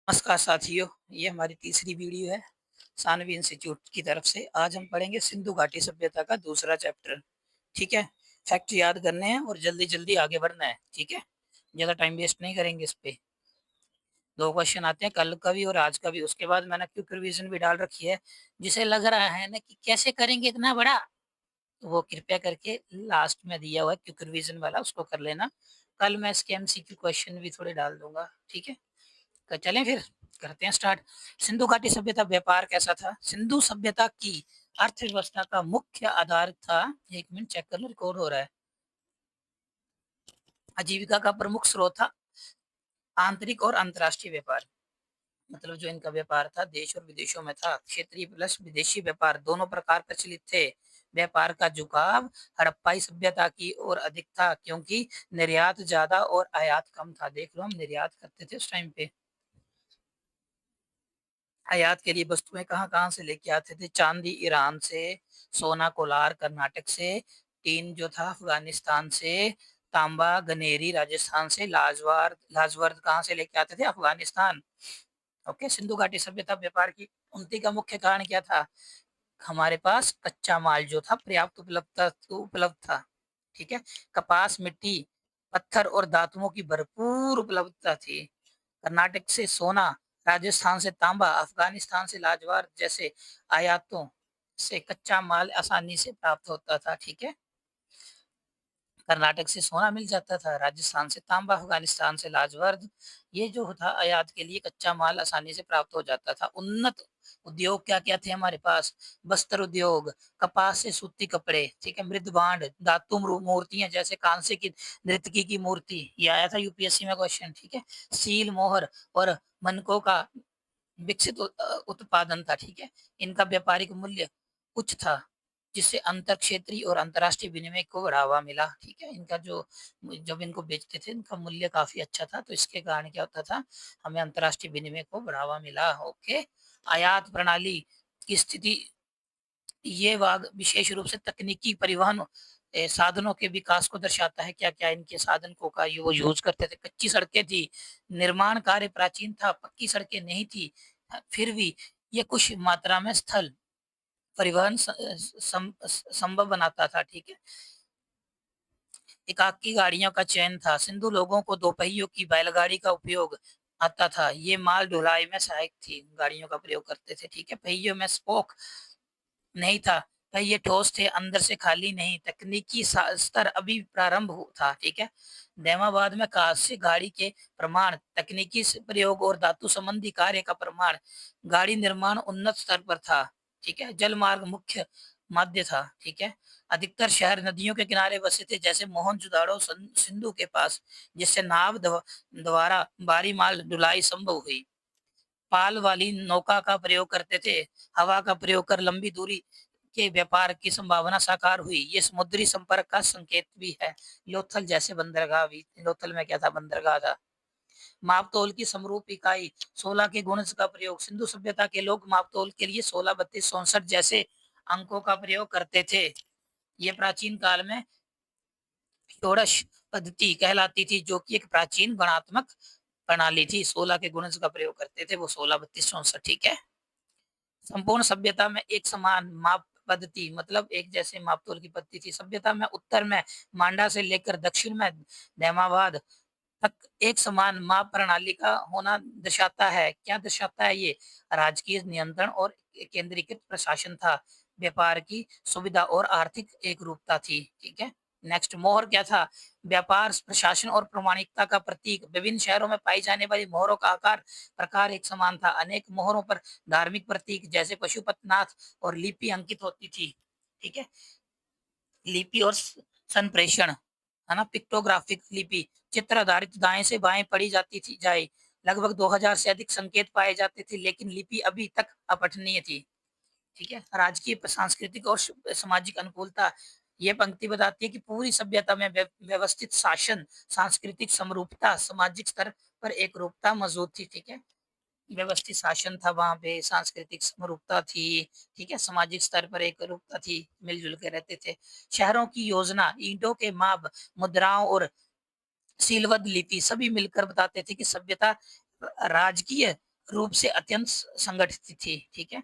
नमस्कार साथियों, ये हमारी तीसरी वीडियो है सानवी इंस्टीट्यूट की तरफ से। आज हम पढ़ेंगे सिंधु घाटी सभ्यता का दूसरा चैप्टर। ठीक है, फैक्ट याद करने हैं और जल्दी जल्दी आगे बढ़ना है। ठीक है, ज़्यादा टाइम वेस्ट नहीं करेंगे इस पे। दो क्वेश्चन आते हैं, कल का भी और आज का भी। उसके बाद मैंने क्विक रिवीजन भी डाल रखी है। जिसे लग रहा है ना कि कैसे करेंगे इतना बड़ा, तो वो कृपया करके लास्ट में दिया हुआ है क्विक रिवीजन वाला, उसको कर लेना। कल मैं इसके एमसीक्यू क्वेश्चन भी थोड़े डाल दूंगा। ठीक है, चलें फिर करते हैं स्टार्ट। सिंधु घाटी सभ्यता व्यापार कैसा था? सिंधु सभ्यता की अर्थव्यवस्था का मुख्य आधार था, एक मिनट चेक कर लो रिकॉर्ड हो रहा है, आजीविका का प्रमुख स्रोत था आंतरिक और अंतर्राष्ट्रीय व्यापार। मतलब जो इनका व्यापार था देश और विदेशों में था। क्षेत्रीय प्लस विदेशी व्यापार दोनों प्रकार प्रचलित थे। व्यापार का झुकाव हड़प्पाई सभ्यता की ओर अधिक था, क्योंकि निर्यात ज्यादा और आयात कम था। देख लो, हम निर्यात करते थे उस टाइम पे। आयात के लिए वस्तुएं कहाँ कहाँ से लेके आते थे? चांदी ईरान से, सोना कोलार कर्नाटक से, टीन जो था अफगानिस्तान से, तांबा गनेरी राजस्थान से, लाजवर्द कहाँ से लेके आते थे? अफगानिस्तान। ओके, सिंधु घाटी सभ्यता व्यापार की उन्नति का मुख्य कारण क्या था? हमारे पास कच्चा माल जो था पर्याप्त उपलब्ध था। ठीक है, कपास, मिट्टी, पत्थर और धातुओं की भरपूर उपलब्धता थी। कर्नाटक से सोना, राजस्थान से तांबा, अफगानिस्तान से लाजवाब जैसे आयातों से कच्चा माल आसानी से प्राप्त होता था। ठीक है, कर्नाटक से सोना मिल जाता था, राजस्थान से तांबा, अफगानिस्तान से लाजवर्द। ये जो था आयात के लिए कच्चा माल आसानी से प्राप्त हो जाता था। उन्नत उद्योग क्या क्या थे हमारे पास? वस्त्र उद्योग, कपास से सूती कपड़े, ठीक है, मृद भांड, धातु मूर्तियां जैसे कांसे की नृत्यकी की मूर्ति, ये आया था यूपीएससी में क्वेश्चन। ठीक है, सील मोहर और मनकों का विकसित उत्पादन था। ठीक है, इनका व्यापारिक मूल्य उच्च था, जिससे अंतर क्षेत्रीय और अंतर्राष्ट्रीय विनिमय को बढ़ावा मिला। ठीक है, इनका जो जब इनको बेचते थे इनका मूल्य काफी अच्छा था, तो इसके कारण क्या होता था? हमें अंतर्राष्ट्रीय विनिमय को बढ़ावा मिला। ओके, आयात प्रणाली की स्थिति, ये वाग विशेष रूप से तकनीकी परिवहन साधनों के विकास को दर्शाता है। क्या क्या इनके साधन को का वो यूज करते थे? कच्ची सड़कें थी, निर्माण कार्य प्राचीन था, पक्की सड़कें नहीं थी। फिर भी ये कुछ मात्रा में स्थल परिवहन संभव बनाता था। ठीक है, एकाकी गाड़ियों का चयन था। सिंधु लोगों को दोपहियों की बैलगाड़ी का उपयोग आता था, ये माल ढुलाई में सहायक थी, गाड़ियों का प्रयोग करते थे। ठीक है, पहियों में स्पोक नहीं था, पहिए ठोस थे, अंदर से खाली नहीं। तकनीकी स्तर अभी प्रारंभ था। ठीक है, नेमाबाद में कांस्य गाड़ी के प्रमाण, तकनीकी प्रयोग और धातु संबंधी कार्य का प्रमाण, गाड़ी निर्माण उन्नत स्तर पर था। ठीक है, जल मार्ग मुख्य माध्य था। ठीक है, अधिकतर शहर नदियों के किनारे बसे थे, जैसे मोहनजोदाड़ो सिंधु के पास, जिससे नाव द्वारा भारी माल ढुलाई संभव हुई। पाल वाली नौका का प्रयोग करते थे, हवा का प्रयोग कर लंबी दूरी के व्यापार की संभावना साकार हुई। ये समुद्री संपर्क का संकेत भी है। लोथल जैसे बंदरगाह भी, लोथल में क्या था? बंदरगाह था। मापतोल की समरूप इकाई 16 के गुणज का प्रयोग, सिंधु सभ्यता के लोग मापतोल के लिए 16, 32, 64 जैसे अंकों का प्रयोग करते थे। ये प्राचीन काल में षोडश पद्धति कहलाती थी, जो कि एक प्राचीन गणात्मक प्रणाली थी। 16 के गुणज का प्रयोग करते थे वो, 16, 32, 64। ठीक है, संपूर्ण सभ्यता में एक समान माप पद्धति, मतलब एक जैसे मापतोल की पद्धति थी। सभ्यता में उत्तर में मांडा से लेकर दक्षिण में दैमाबाद तक एक समान माप प्रणाली का होना दर्शाता है। क्या दर्शाता है ये? राजकीय नियंत्रण और केंद्रीकृत प्रशासन था। व्यापार की सुविधा और आर्थिक एक रूपता थी। ठीक है, नेक्स्ट, मोहर क्या था? व्यापार, प्रशासन और प्रामाणिकता का प्रतीक। विभिन्न शहरों में पाई जाने वाली मोहरों का आकार प्रकार एक समान था। अनेक मोहरों पर धार्मिक प्रतीक जैसे पशुपतिनाथ और लिपि अंकित होती थी। ठीक है, लिपि और संप्रेषण, है ना, पिक्टोग्राफिक लिपि, चित्र आधारित दाएं से बाएं पढ़ी जाती थी जाए। लगभग 2000 से अधिक संकेत पाए जाते थे, लेकिन लिपि अभी तक अपठनीय थी। ठीक है, राजकीय सांस्कृतिक और सामाजिक अनुकूलता, ये पंक्ति बताती है कि पूरी सभ्यता में व्यवस्थित शासन, सांस्कृतिक समरूपता, सामाजिक स्तर पर एक रूपता मौजूद थी। ठीक है, व्यवस्थित शासन था वहां पे, सांस्कृतिक समरूपता थी। ठीक है, सामाजिक स्तर पर एक रूपता थी, मिलजुल के रहते थे। शहरों की योजना, ईंटों के माप, मुद्राओं और सीलबद्ध लिपि सभी मिलकर बताते थे कि सभ्यता राजकीय रूप से अत्यंत संगठित थी, ठीक है।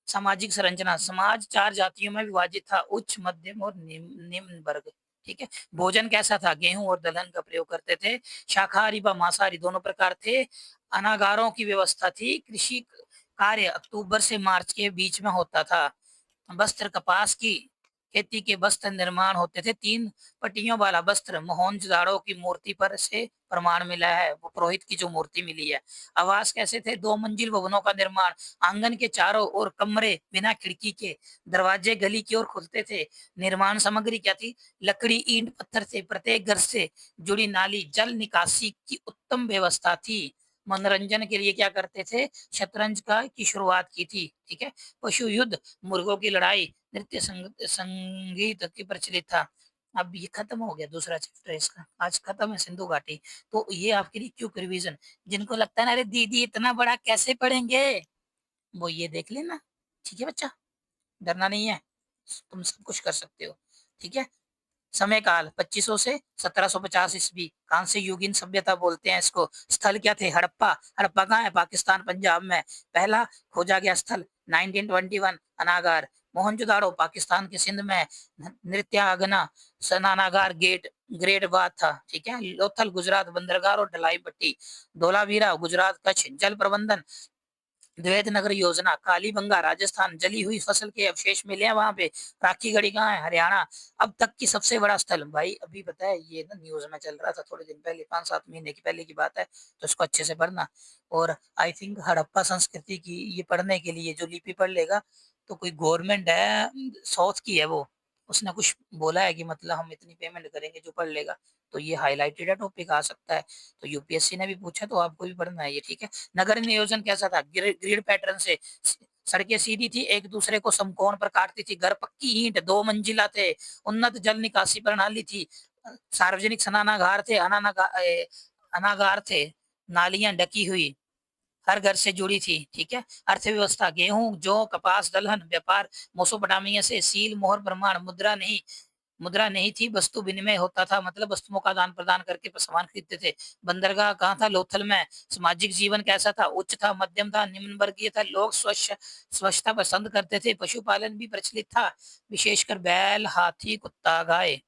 सामाजिक संरचना, समाज 4 जातियों में विभाजित था, उच्च, मध्यम और निम्न वर्ग, ठीक है। भोजन कैसा था? गेहूँ और दलहन का प्रयोग करते थे। शाकाहारी व मांसाहारी दोनों प्रकार थे। अनागारों की व्यवस्था थी। कृषि कार्य अक्टूबर से मार्च के बीच में होता था। वस्त्र कपास की खेती के वस्त्र निर्माण होते थे। 3 पट्टियों वाला वस्त्र मोहनजोदाड़ो की मूर्ति पर से प्रमाण मिला है, वो पुरोहित की जो मूर्ति मिली है। आवास कैसे थे? 2 मंजिल भवनों का निर्माण, आंगन के चारों ओर कमरे बिना खिड़की के, दरवाजे गली की ओर खुलते थे। निर्माण सामग्री क्या थी? लकड़ी, ईंट, पत्थर से, प्रत्येक घर से जुड़ी नाली, जल निकासी की उत्तम व्यवस्था थी। मनोरंजन के लिए क्या करते थे? शतरंज का की शुरुआत की थी, ठीक है। पशु युद्ध, मुर्गों की लड़ाई, नृत्य संगीत की प्रचलित था। अब ये खत्म हो गया दूसरा चैप्टर इसका, आज खत्म है सिंधु घाटी। तो ये आपके लिए क्यों रिवीजन, जिनको लगता है ना अरे दीदी इतना बड़ा कैसे पढ़ेंगे, वो ये देख लेना, ठीक है बच्चा, डरना नहीं है, तुम सब कुछ कर सकते हो, ठीक है। समय काल 2500 से 1750 ईस्वी, कांस्य युगीन सभ्यता बोलते हैं इसको। स्थल क्या थे? हड़प्पा। हड़प्पा कहाँ है? पाकिस्तान, पंजाब में। पहला खोजा गया स्थल 1921 अनागार। मोहनजोदाड़ो पाकिस्तान के सिंध में। नृत्यागना सनानागार गेट ग्रेट बात था, ठीक है। लोथल गुजरात बंदरगाह और ढलाई पट्टी। धोलावीरा गुजरात कच्छ जल प्रबंधन। द्वैत नगर योजना कालीबंगा राजस्थान, जली हुई फसल के अवशेष मिले हैं वहां पे। राखी गढ़ी कहाँ है? हरियाणा। अब तक की सबसे बड़ा स्थल, भाई अभी पता है ये ना न्यूज में चल रहा था थोड़े दिन पहले, 5-7 महीने की पहले की बात है, तो इसको अच्छे से पढ़ना। और आई थिंक हड़प्पा संस्कृति की ये पढ़ने के लिए जो लिपि पढ़ लेगा, तो कोई गवर्नमेंट है साउथ की है वो, उसने कुछ बोला है कि मतलब हम इतनी पेमेंट करेंगे जो पढ़ लेगा, तो ये हाईलाइटेड है, टॉपिक आ सकता है। तो यूपीएससी ने भी पूछा तो आपको भी पढ़ना है ये, ठीक है। नगर नियोजन कैसा था? ग्रिड पैटर्न से, सड़कें सीधी थी, एक दूसरे को समकोण पर काटती थी, घर पक्की ईंट, 2 मंजिला थे। उन्नत जल निकासी प्रणाली थी। सार्वजनिक स्नानागार थे, अनागार थे, नालियां ढकी हुई, हर घर से जुड़ी थी, ठीक है। अर्थव्यवस्था, गेहूं, जौ, कपास, दलहन। व्यापार, मोसोपोटामिया से सील मोहर प्रमाण। मुद्रा नहीं थी, वस्तु विनिमय होता था, मतलब वस्तुओं का दान प्रदान करके सामान खरीदते थे। बंदरगाह कहाँ था? लोथल में। सामाजिक जीवन कैसा था? उच्च था, मध्यम था, निम्न वर्गीय था। लोग स्वच्छता पसंद करते थे। पशुपालन भी प्रचलित था, विशेषकर बैल, हाथी, कुत्ता, गाय।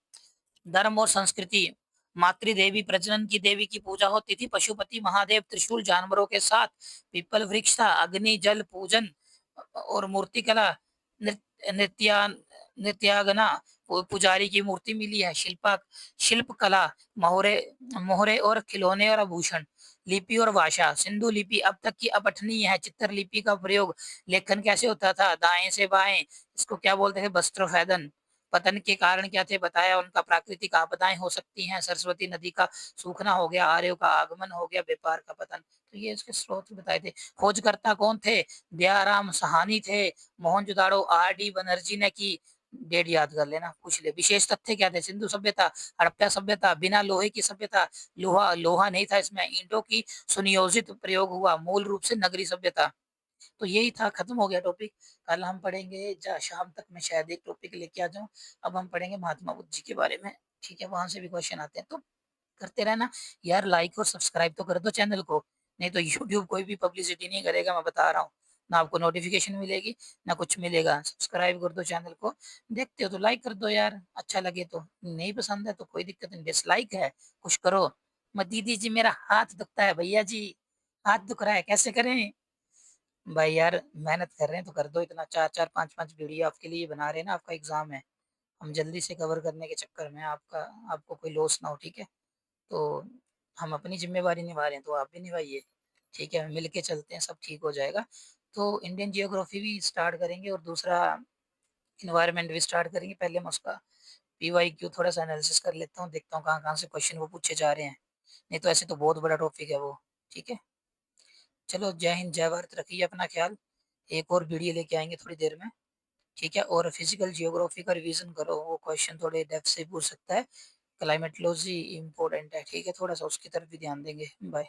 धर्म और संस्कृति, मातृ देवी, प्रजनन की देवी की पूजा होती थी। पशुपति महादेव, त्रिशूल, जानवरों के साथ। पीपल वृक्ष था। अग्नि जल पूजन और मूर्तिकला, नृत्या नृत्यागना, पुजारी की मूर्ति मिली है। शिल्प कला, मोहरे मोहरे और खिलौने और आभूषण। लिपि और भाषा, सिंधु लिपि अब तक की अपठनीय है। चित्र लिपि का प्रयोग। लेखन कैसे होता था? दाएं से बाएं, इसको क्या बोलते थे? वस्त्रभेदन। पतन के कारण क्या थे बताया? उनका प्राकृतिक आपदाएं हो सकती हैं, सरस्वती नदी का सूखना हो गया, आर्यों का आगमन हो गया, व्यापार का पतन। तो ये इसके स्रोत बताए थे। खोजकर्ता कौन थे? दयाराम साहनी थे। मोहनजोदाड़ो आर डी बनर्जी ने की। डेट याद कर लेना, पूछ ले। विशेष तथ्य क्या थे? सिंधु सभ्यता, हड़प्पा सभ्यता, बिना लोहे की सभ्यता। लोहा लोहा नहीं था इसमें, ईंटों की सुनियोजित प्रयोग हुआ, मूल रूप से नगरी सभ्यता। तो यही था, खत्म हो गया टॉपिक। कल हम पढ़ेंगे, शाम तक मैं शायद एक टॉपिक लेके आ जाऊं। अब हम पढ़ेंगे महात्मा बुद्ध जी के बारे में, ठीक है। वहां से भी क्वेश्चन आते हैं, तो करते रहना यार, लाइक और सब्सक्राइब तो कर दो चैनल को, नहीं तो यूट्यूब कोई भी पब्लिसिटी नहीं करेगा, मैं बता रहा हूँ। ना आपको नोटिफिकेशन मिलेगी, ना कुछ मिलेगा। सब्सक्राइब कर दो चैनल को, देखते हो तो लाइक कर दो यार, अच्छा लगे तो। नहीं पसंद है तो कोई दिक्कत नहीं, डिसलाइक है, कुछ करो मत। दीदी जी मेरा हाथ दुखता है, भैया जी हाथ दुख रहा है, कैसे करें? भाई यार मेहनत कर रहे हैं तो कर दो इतना, 4-4 5-5 वीडियो आपके लिए बना रहे हैं ना, आपका एग्जाम है, हम जल्दी से कवर करने के चक्कर में आपको कोई लॉस ना हो, ठीक है। तो हम अपनी जिम्मेवारी निभा रहे हैं तो आप भी निभाइए, ठीक है। मिल के चलते हैं, सब ठीक हो जाएगा। तो इंडियन जियोग्राफी भी स्टार्ट करेंगे और दूसरा इन्वायरमेंट भी स्टार्ट करेंगे। पहले मैं उसका पीवाईक्यू थोड़ा सा एनालिसिस कर लेता हूँ, देखता हूँ कहाँ कहाँ से क्वेश्चन वो पूछे जा रहे हैं। नहीं तो ऐसे तो बहुत बड़ा टॉपिक है वो, ठीक है। चलो, जय हिंद जय भारत, रखिए अपना ख्याल। एक और वीडियो लेके आएंगे थोड़ी देर में, ठीक है। और फिजिकल जियोग्राफी का रिवीजन करो, वो क्वेश्चन थोड़े डेप्थ से पूछ सकता है। क्लाइमेटोलॉजी इंपॉर्टेंट है, ठीक है, थोड़ा सा उसकी तरफ भी ध्यान देंगे। बाय।